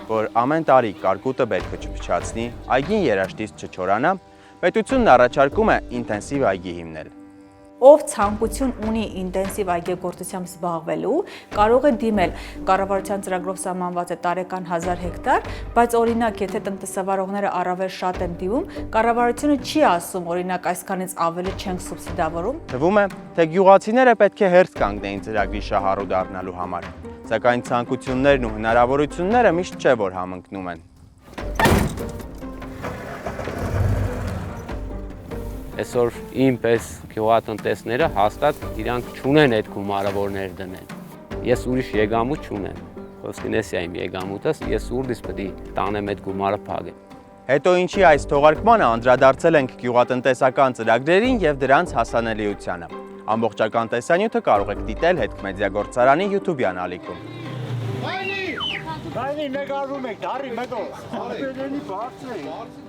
որ ամեն տարի կարկուտը բերքը չփչացնի, այգին երաշտից չչորանա, պետությունն առաջարկում է ինտենսիվ այգի հիմնել։ Ով ցանկություն ունի ինտենսիվ այգեգործությամբ զբաղվելու, կարող է դիմել կառավարության ծրագրով սահմանված է տարեկան 1000 հեկտար, բայց օրինակ, եթե տնտեսավարողները առավել շատ են դիմում, կառավարությունը չի ասում, օրինակ, այսքանից ավելի չենք սուբսիդավորում։ Թվում է, թե գյուղացիները պետք է հերթ կանգնեին ծրագրի շահառու դառնալու համար, սակայն ցանկություններն ու հնարավորությունները միշտ չէ, որ համընկնում են։ Այսօր իմ պես գյուղատնտեսները հաստատ իրանք չունեն այդ գումարը, որ ներդնեն։ Ես ուրիշ եկամուտ չունեմ։ Խոսքին էս է իմ եկամուտս, ես ուրդից պետք է տանեմ այդ գումարը փակեմ։ Հետո ինչի այս թողարկմանը անդրադարձել ենք գյուղատնտեսական ծրագրերին եւ դրանց հասանելիությանը։ Ամբողջական տեսանյութը կարող եք դիտել Հետք-մեդիա-գործարանի YouTube-յան ալիքում։ Բայնի նկարում եք, դարի մետո։ Ալբերենի բարձր է։